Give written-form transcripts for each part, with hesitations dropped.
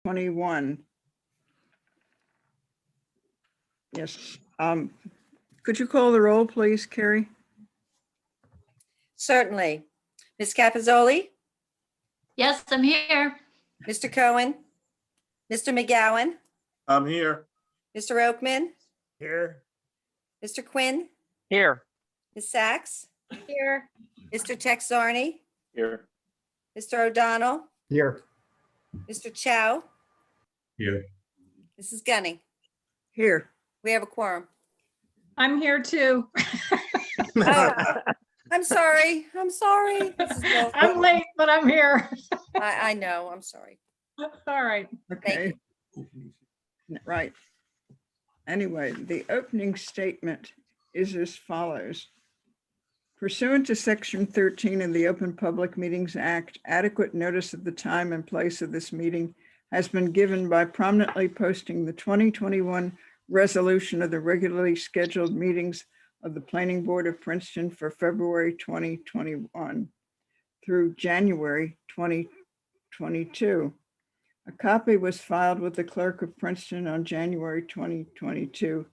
21. Yes. Could you call the roll, please, Carrie? Certainly. Ms. Capozzoli, Yes, I'm here. Mr. Cohen, Mr. McGowan, I'm here. Mr. Oakman, Here. Mr. Quinn, Here. Ms. Sachs, Here. Mr. Texarney, Here. Mr. O'Donnell, Here. Mr. Chow, Here. Mrs. Gunning. Here. We have a quorum. I'm here too. Oh, I'm sorry. I'm sorry. This is no- I'm late, but I'm here. I know. I'm sorry. All right. Okay. Right. Anyway, the opening statement is as follows. Pursuant to Section 13 of the Open Public Meetings Act, adequate notice of the time and place of this meeting has been given by prominently posting the 2021 resolution of the regularly scheduled meetings of the Planning Board of Princeton for February 2021 through January 2022. A copy was filed with the Clerk of Princeton on January 2022.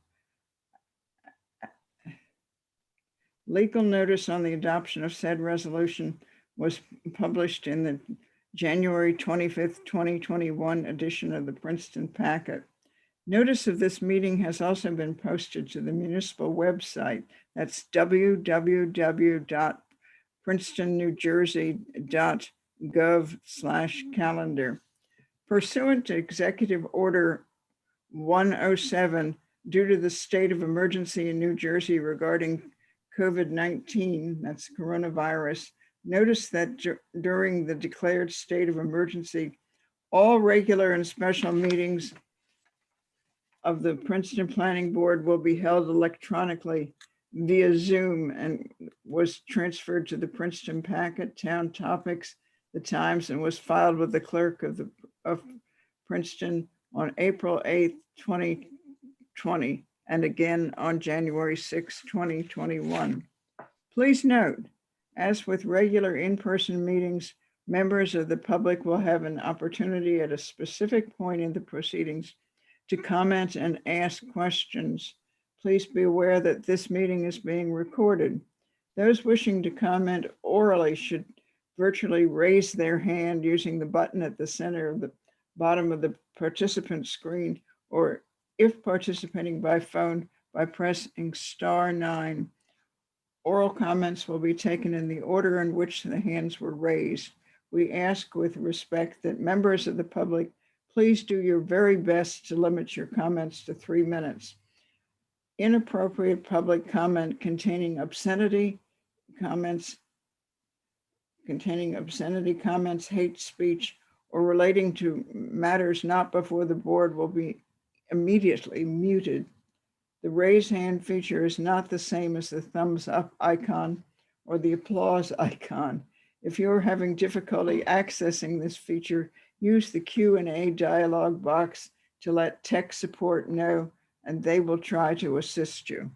Legal notice on the adoption of said resolution was published in the January 25th, 2021 edition of the Princeton Packet. Notice of this meeting has also been posted to the municipal website. That's www.princetonnewjersey.gov/calendar. Pursuant to Executive Order 107, due to the state of emergency in New Jersey regarding COVID-19, that's coronavirus, notice that during the declared state of emergency, all regular and special meetings of the Princeton Planning Board will be held electronically via Zoom and was transferred to the Princeton Packet, Town Topics, the Times, and was filed with the clerk of Princeton on April 8th, 2020, and again on January 6, 2021. Please note, as with regular in-person meetings, members of the public will have an opportunity at a specific point in the proceedings to comment and ask questions. Please be aware that this meeting is being recorded. Those wishing to comment orally should virtually raise their hand using the button at the center of the bottom of the participant screen, or if participating by phone, by pressing *9. Oral comments will be taken in the order in which the hands were raised. We ask with respect that members of the public please do your very best to limit your comments to 3 minutes. Inappropriate public comment containing obscenity comments, hate speech, or relating to matters not before the board will be immediately muted. The raise hand feature is not the same as the thumbs up icon or the applause icon. If you're having difficulty accessing this feature, use the Q&A dialog box to let tech support know, and they will try to assist you.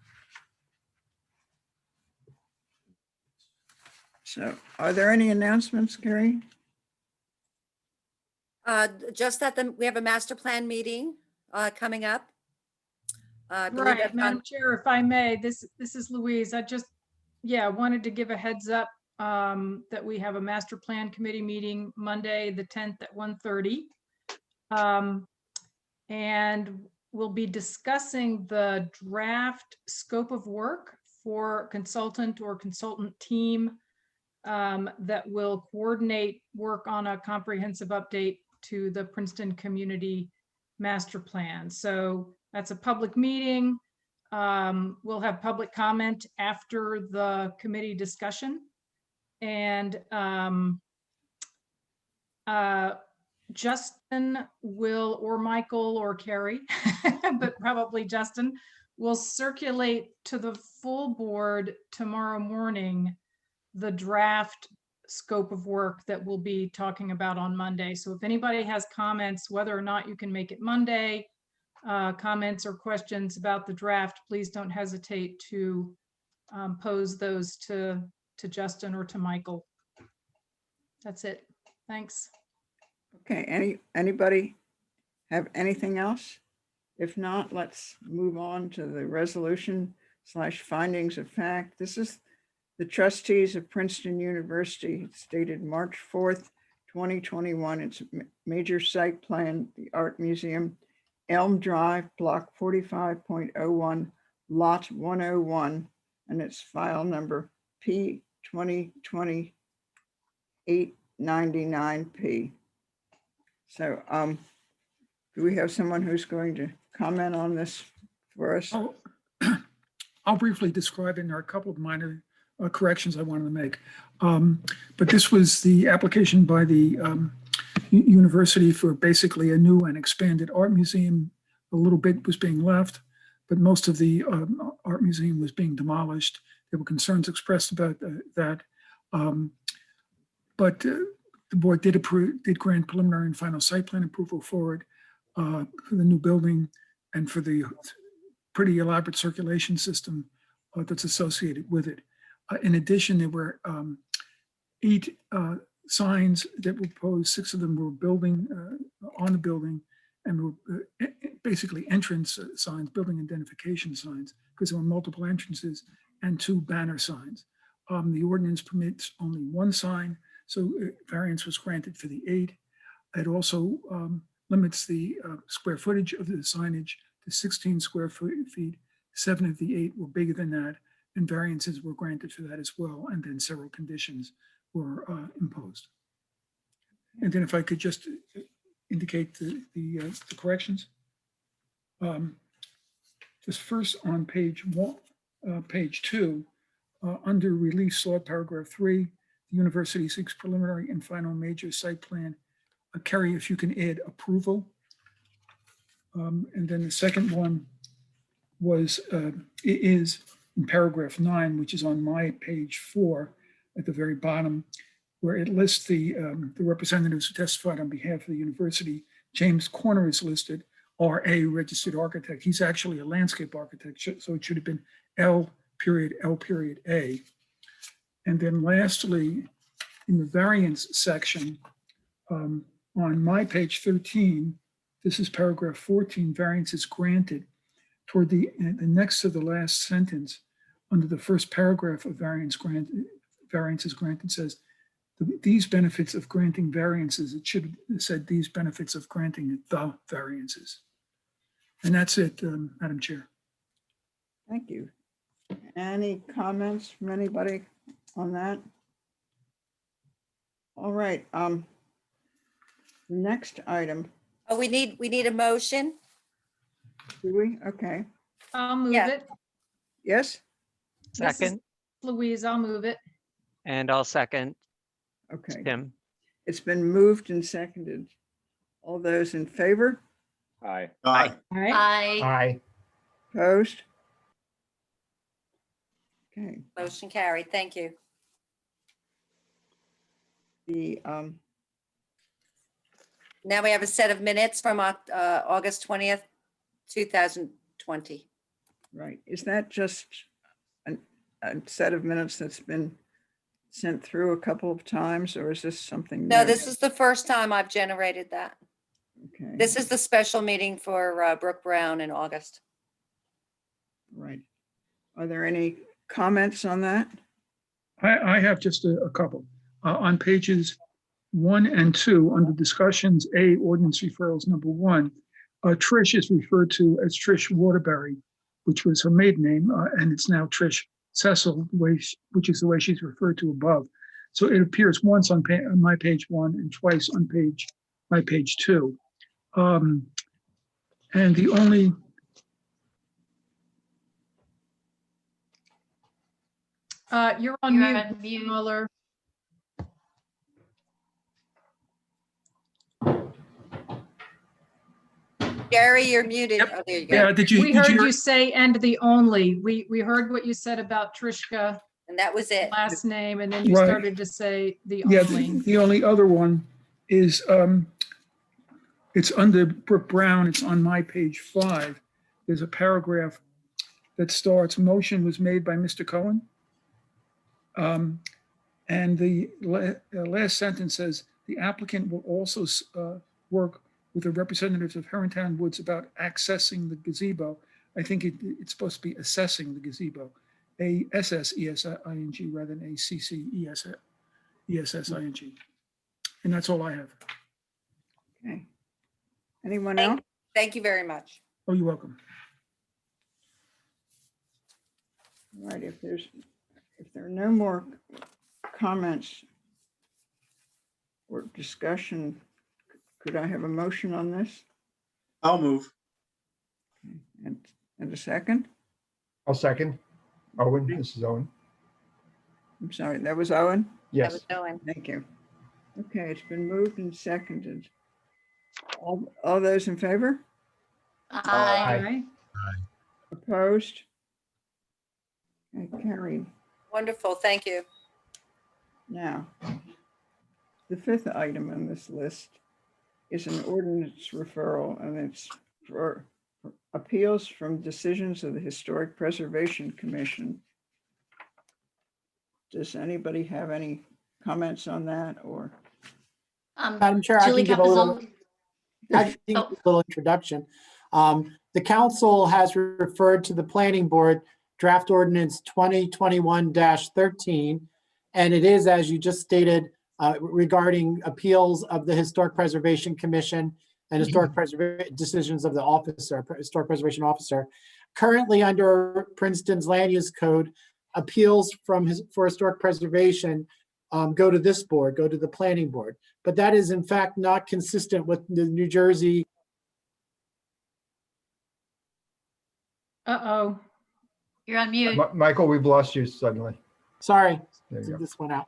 So are there any announcements, Carrie? Just that we have a master plan meeting coming up. I believe Right, that's Madam on- Chair, if I may, this is Louise. I just, wanted to give a heads up that we have a master plan committee meeting Monday, the 10th at 1:30. And we'll be discussing the draft scope of work for consultant or consultant team that will coordinate work on a comprehensive update to the Princeton Community Master Plan. So that's a public meeting. We'll have public comment after the committee discussion. And Justin will, or Michael or Carrie, but probably Justin, will circulate to the full board tomorrow morning the draft scope of work that we'll be talking about on Monday. So if anybody has comments, whether or not you can make it Monday, comments or questions about the draft, please don't hesitate to pose those to Justin or to Michael. That's it. Thanks. Okay, anybody have anything else? If not, let's move on to the resolution / findings of fact. This is the trustees of Princeton University. It's dated March 4th, 2021. It's major site plan, the Art Museum, Elm Drive, block 45.01, lot 101, and it's file number P 2020-899P. So do we have someone who's going to comment on this for us? I'll briefly describe it. And there are a couple of minor corrections I wanted to make. But this was the application by the university for basically a new and expanded art museum. A little bit was being left, but most of the art museum was being demolished. There were concerns expressed about that. But the board did grant preliminary and final site plan approval for it, for the new building and for the pretty elaborate circulation system that's associated with it. In addition, there were 8 signs that were proposed. 6 of them were on the building, and were basically entrance signs, building identification signs, because there were multiple entrances, and 2 banner signs. The ordinance permits only 1 sign, so variance was granted for the 8. It also limits the square footage of the signage to 16 square feet. 7 of the 8 were bigger than that, and variances were granted for that as well. And then several conditions were imposed. And then if I could just indicate the corrections. Just first on page 2, under relief sought, paragraph 3, the university seeks preliminary and final major site plan. Carrie, if you can add approval. And then the second one was, is in paragraph 9, which is on my page 4 at the very bottom, where it lists the representatives who testified on behalf of the university. James Corner is listed, RA registered architect. He's actually a landscape architect, so it should have been L.A. And then lastly, in the variance section, on my page 13, this is paragraph 14, variance is granted. Toward the next to the last sentence, under the first paragraph of variance is granted says, these benefits of granting variances, it should have said these benefits of granting the variances. And that's it, Madam Chair. Thank you. Any comments from anybody on that? All right. The next item. Oh, we need a motion. Do we? Okay. I'll move Yeah. it. Yes? This is Second, Louise, I'll move it. and I'll second Okay. Tim. It's been moved and seconded. All those in favor? Aye. All right. Aye. Opposed? Okay. Motion carried. Thank you. The Now we have a set of minutes from August 20th, 2020. right. Is that just a set of minutes that's been sent through a couple of times, or is this something No, new? this is the first time I've generated that. Okay. This is the special meeting for Brooke Brown in August. Right. Are there any comments on that? I have just a couple. On pages 1 and 2, under discussions, A, ordinance referrals number 1, Trish is referred to as Trish Waterbury, which was her maiden name, and it's now Trish Cecil, which is the way she's referred to above. So it appears once on my page 1 and twice on my page 2. And the only You're on You're mute, on Mr. mute. Muller. Jerry, you're muted. Yep. Oh, there you go. yeah, did you We heard you say "and the only." We heard what you said about Trishka And that was it. last name, and then you Right. started to say the Yeah, only. the only other one is, it's under Brooke Brown, it's on my page 5. There's a paragraph that starts, motion was made by Mr. Cohen. And the last sentence says, the applicant will also work with the representatives of Herringtown Woods about accessing the gazebo. I think it's supposed to be assessing the gazebo, ASSESSING rather than ACCESSING. And that's all I have. Okay. Anyone else? Thank you very much. Oh, you're welcome. All right, if there are no more comments or discussion, could I have a motion on this? I'll move. And a second? I'll second. Owen, this is Owen. I'm sorry, that was Owen? Yes. Thank you. Okay, it's been moved and seconded. All those in favor? Aye. Opposed? Okay, carried. Wonderful, thank you. Now, the fifth item on this list is an ordinance referral, and it's for appeals from decisions of the Historic Preservation Commission. Does anybody have any comments on that, or? Madam Chair, I Julie can give a little, Capozzoli. introduction. The council has referred to the planning board draft ordinance 2021-13, and it is, as you just stated, regarding appeals of the Historic Preservation Commission and historic decisions of the historic preservation officer. Currently, under Princeton's land use code, appeals for historic preservation go to this board, go to the planning board. But that is in fact not consistent with the New Jersey. Uh-oh. You're on mute. Michael, we've lost you suddenly. Sorry, There you go. this went out.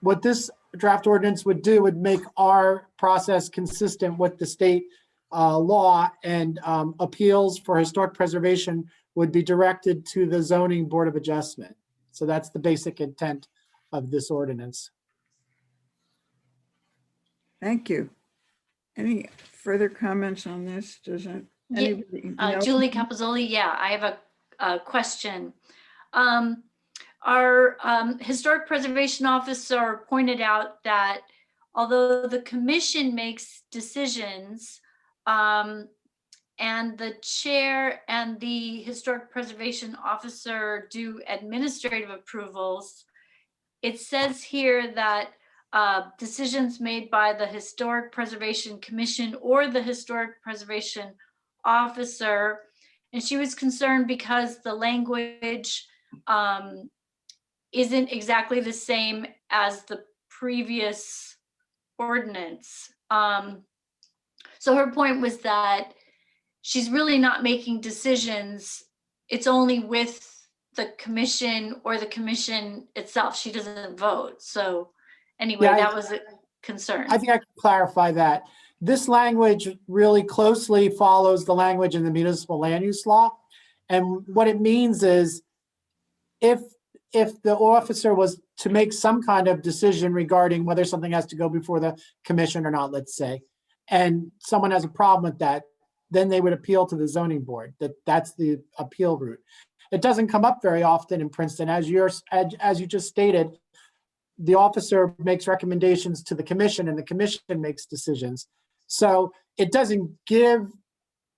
What this draft ordinance would do would make our process consistent with the state law, and appeals for historic preservation would be directed to the zoning board of adjustment. So that's the basic intent of this ordinance. Thank you. Any further comments on this? Doesn't anybody know? Julie Capozzoli, yeah, I have a question. Our historic preservation officer pointed out that although the commission makes decisions, and the chair and the historic preservation officer do administrative approvals, it says here that decisions made by the Historic Preservation Commission or the Historic Preservation Officer, and she was concerned because the language isn't exactly the same as the previous ordinance. So her point was that she's really not making decisions. It's only with the commission or the commission itself. She doesn't vote. So anyway, Yeah, that was a concern. I think I can clarify that. This language really closely follows the language in the municipal land use law. And what it means is if the officer was to make some kind of decision regarding whether something has to go before the commission or not, let's say, and someone has a problem with that, then they would appeal to the zoning board. That's the appeal route. It doesn't come up very often in Princeton. As you just stated, the officer makes recommendations to the commission and the commission makes decisions. So it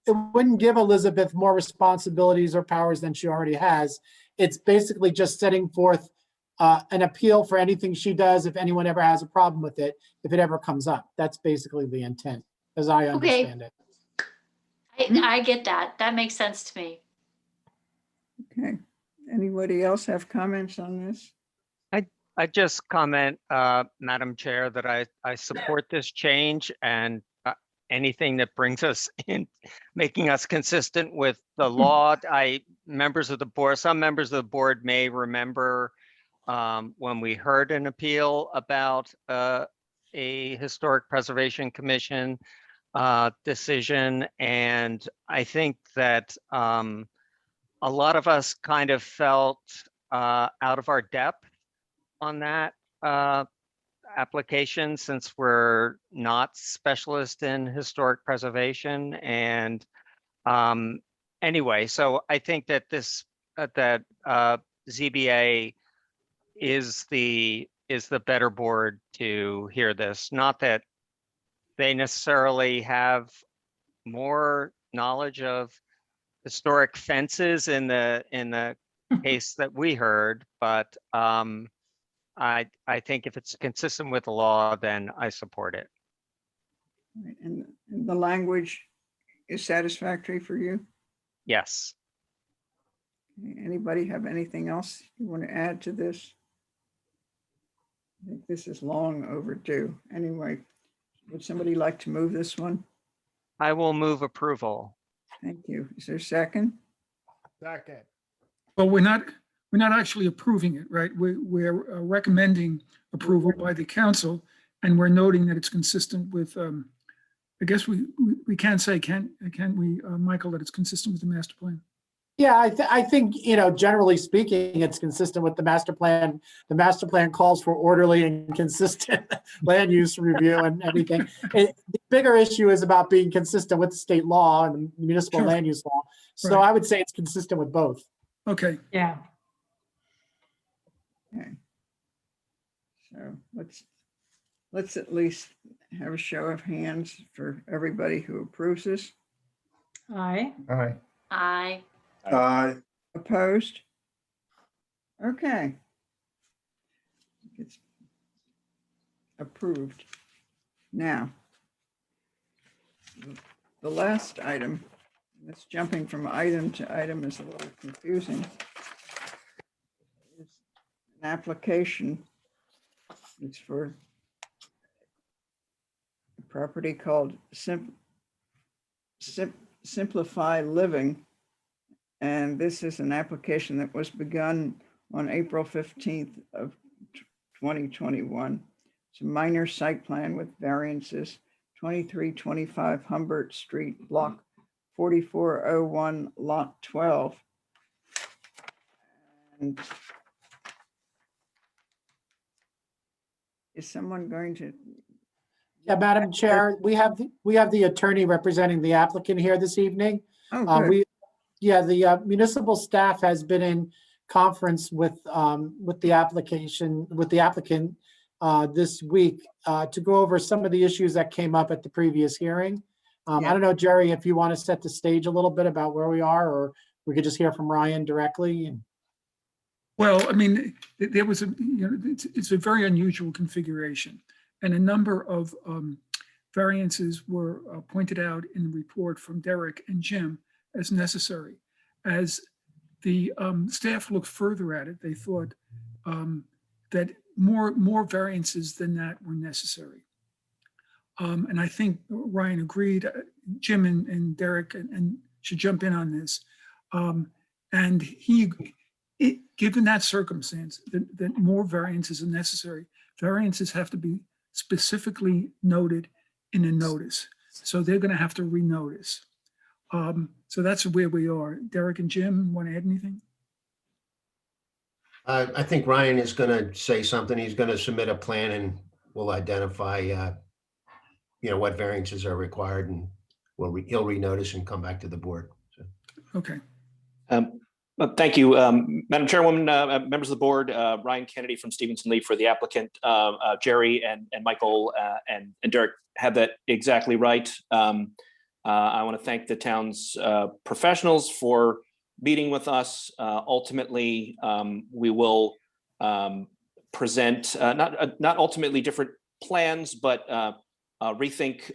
wouldn't give Elizabeth more responsibilities or powers than she already has. It's basically just setting forth an appeal for anything she does if anyone ever has a problem with it, if it ever comes up. That's basically the intent, as I understand it. I get that. That makes sense to me. Okay. Anybody else have comments on this? I just comment, Madam Chair, that I support this change, and anything that brings us in, making us consistent with the law. Some members of the board may remember when we heard an appeal about a Historic Preservation Commission decision, and I think that a lot of us kind of felt out of our depth on that application, since we're not specialists in historic preservation. And anyway, so I think that ZBA is the better board to hear this. Not that they necessarily have more knowledge of historic fences in the case that we heard, but I think if it's consistent with the law, then I support it. Right, and the language is satisfactory for you? Yes. Anybody have anything else you want to add to this? I think this is long overdue. Anyway, would somebody like to move this one? I will move approval. Thank you. Is there a second? Second. Well, we're not actually approving it, right? We're recommending approval by the council, and we're noting that it's consistent with, I guess we can say, can we, Michael, that it's consistent with the master plan? Yeah, I think, generally speaking, it's consistent with the master plan. The master plan calls for orderly and consistent land use review and everything. The bigger issue is about being consistent with the state law and the municipal Sure. land use law. So Right. I would say it's consistent with both. Okay, Yeah. Okay. So let's at least have a show of hands for everybody who approves this. Aye. Aye. Aye. Aye. Opposed? Okay. It's approved. Now, the last item, that's jumping from item to item is a little confusing. Is an application. It's for a property called Simplify Living. And this is an application that was begun on April 15th of 2021. It's a minor site plan with variances, 2325 Humbert Street, block 4401, lot 12. And is someone going to? Yeah, Madam Chair, we have the attorney representing the applicant here this evening. Oh, good. The municipal staff has been in conference with the applicant this week to go over some of the issues that came up at the previous hearing. I don't know, Jerry, if you want to set the stage a little bit about where we are, or we could just hear from Ryan directly. well, I mean, there was it's a very unusual configuration, and a number of variances were pointed out in the report from Derek and Jim as necessary. As the staff looked further at it, they thought that more variances than that were necessary. And I think Ryan agreed. Jim and Derek and should jump in on this. And given that circumstance, that more variances are necessary, variances have to be specifically noted in a notice. So they're going to have to renotice. So that's where we are. Derek and Jim, want to add anything? I think Ryan is going to say something. He's going to submit a plan and we'll identify, what variances are required, and he'll renotice and come back to the board. So. Okay. Thank you, Madam Chairwoman, members of the board, Ryan Kennedy from Stevenson Lee for the applicant. Jerry and Michael and Derek had that exactly right. I want to thank the town's professionals for meeting with us. Ultimately, we will present not ultimately different plans, but rethink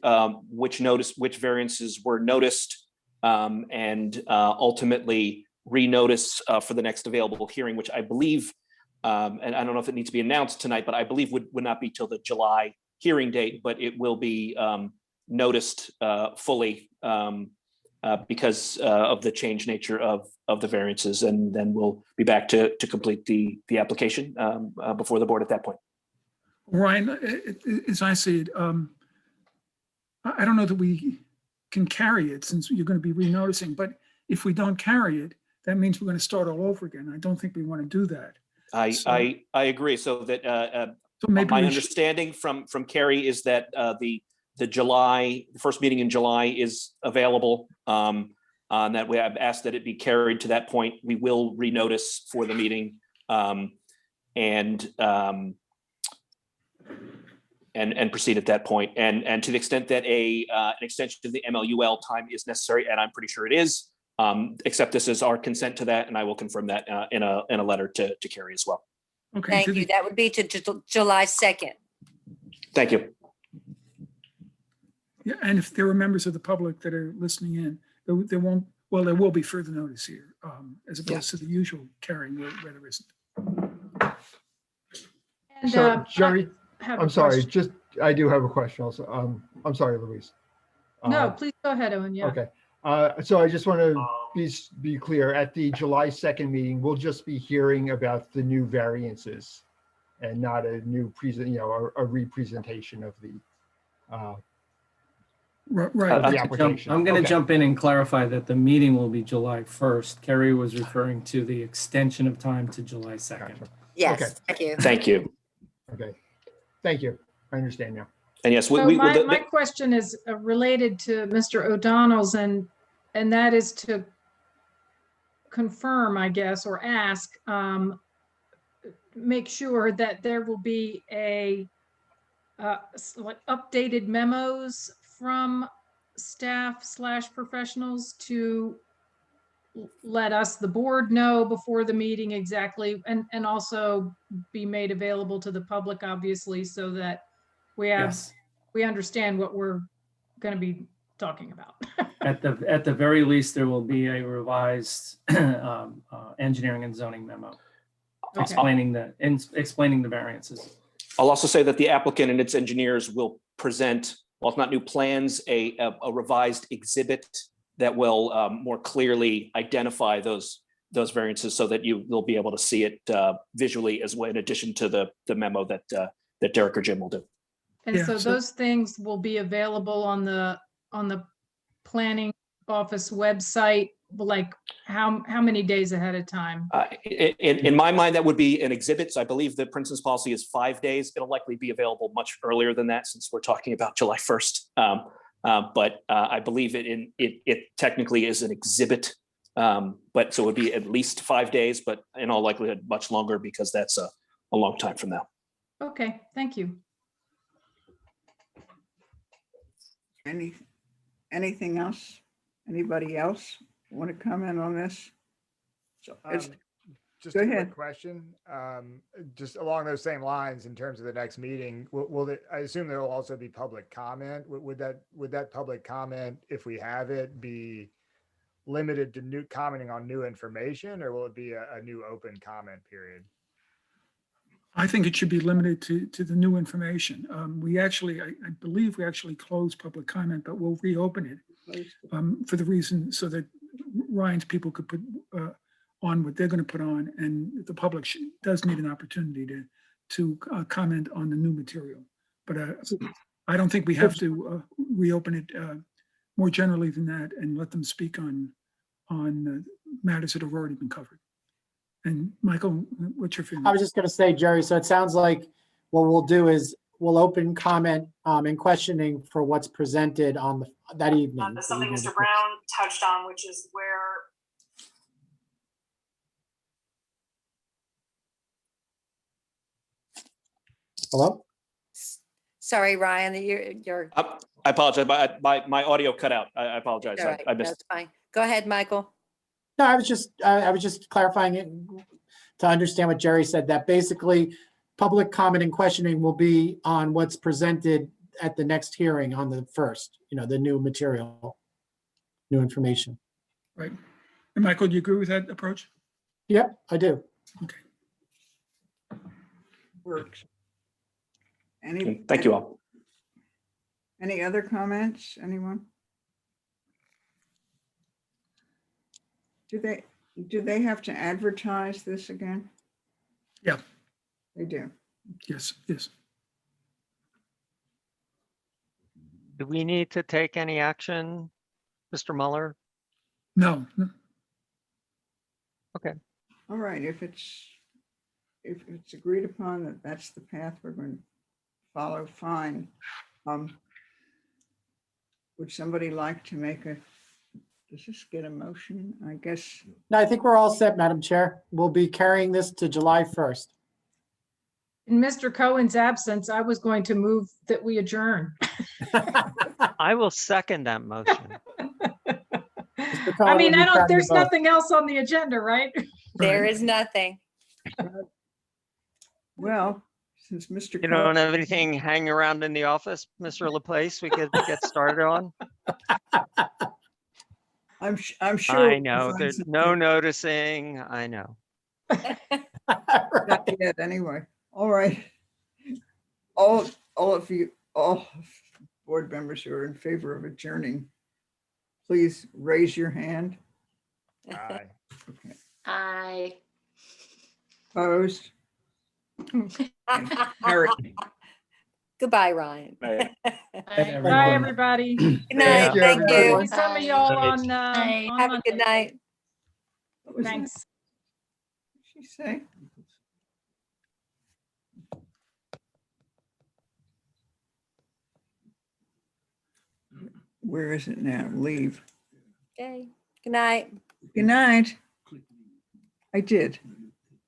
which variances were noticed, and ultimately renotice for the next available hearing, which I believe, and I don't know if it needs to be announced tonight, but I believe would not be till the July hearing date, but it will be noticed fully because of the change nature of the variances, and then we'll be back to complete the application before the board at that point. Ryan, as I see it, I don't know that we can carry it since you're going to be renoticing, but if we don't carry it, that means we're going to start all over again. I don't think we want to do that. I agree. So that So maybe my we understanding from Carrie is that the first meeting in July is available. On that, we have asked that it be carried to that point. We will renotice for the meeting, and and proceed at that point. And to the extent that an extension of the MLUL time is necessary, and I'm pretty sure it is, accept this as our consent to that, and I will confirm that in a letter to Carrie as well. Okay. Thank to you. the- That would be to July 2nd. Thank you. Yeah, and if there are members of the public that are listening in, there won't, well, there will be further notice here, as opposed to the usual carrying where there isn't. And, So Jerry, I have a I'm sorry, question. just, I do have a question also. I'm sorry, Louise. No, please go ahead, Owen. Yeah. Okay, so I just want to be clear, at the July 2nd meeting, we'll just be hearing about the new variances and not a new a representation of the Right. the application. I'm going to Okay. jump in and clarify that the meeting will be July 1st. Kerry was referring to the extension of time to July 2nd. Gotcha. Yes, Okay. thank you. Thank you. Okay, thank you. I understand now. And yes, So my question is related to Mr. O'Donnell's, and that is to confirm, I guess, or ask, make sure that there will be like updated memos from staff/professionals to let us, the board, know before the meeting exactly, and also be made available to the public, obviously, so that we understand what we're going to be talking about. At the very least, there will be a revised engineering and zoning memo Okay. explaining the variances. I'll also say that the applicant and its engineers will present, well, if not new plans, a revised exhibit that will more clearly identify those variances so that you'll be able to see it visually as well, in addition to the memo that Derek or Jim will do. And Yeah, so so- those things will be available on the planning office website, like how many days ahead of time? In my mind, that would be an exhibit. So I believe the Princeton's policy is 5 days. It'll likely be available much earlier than that, since we're talking about July 1st. But I believe it technically is an exhibit. But so it would be at least 5 days, but in all likelihood, much longer, because that's a long time from now. Okay, thank you. Anything else? Anybody else want to comment on this? Just Go a ahead. quick question, just along those same lines in terms of the next meeting, I assume there will also be public comment. Would that public comment, if we have it, be limited to commenting on new information, or will it be a new open comment period? I think it should be limited to the new information. I believe we actually closed public comment, but we'll reopen it for the reason so that Ryan's people could put on what they're going to put on, and the public does need an opportunity to comment on the new material. But I don't think we have to reopen it more generally than that and let them speak on matters that have already been covered. And Michael, what's your feeling? I was just going to say, Jerry, so it sounds like what we'll do is we'll open comment and questioning for what's presented on that evening. Something Mr. Brown touched on, which is where Hello? Sorry, Ryan, you're. I apologize. My audio cut out. I apologize. All right, I missed. that's fine. Go ahead, Michael. No, I was just clarifying it to understand what Jerry said, that basically public comment and questioning will be on what's presented at the next hearing on the 1st, the new material, new information. Right. And Michael, do you agree with that approach? Yep, I do. Okay. Works. Thank you all. Any other comments? Anyone? Do they have to advertise this again? Yeah. They do. Yes. Do we need to take any action, Mr. Muller? No. Okay. All right, if it's agreed upon that that's the path we're going to follow, fine. Would somebody like to does this get a motion? I guess. No, I think we're all set, Madam Chair. We'll be carrying this to July 1st. In Mr. Cohen's absence, I was going to move that we adjourn. I will second that motion. Mr. I Cohen, mean, will you try to there's vote? nothing else on the agenda, right? There is nothing. Well, since Mr. You Cohen, don't have anything hanging around in the office, Mr. Laplace, we could get started on? I'm sure. I we'll know, find there's something. no noticing, I know. Not yet, anyway. All right. All of you, all board members who are in favor of adjourning, please raise your hand. Aye. Okay. I. Opposed? Carried. Goodbye, Ryan. Right. Bye, Everyone. everybody. Good night. you, Thank everybody. you. See some of y'all on, Bye. on Have a good Monday. night. What was that? Thanks. What did she say? Where is it now? Leave. Okay. Good night. Good night. I did.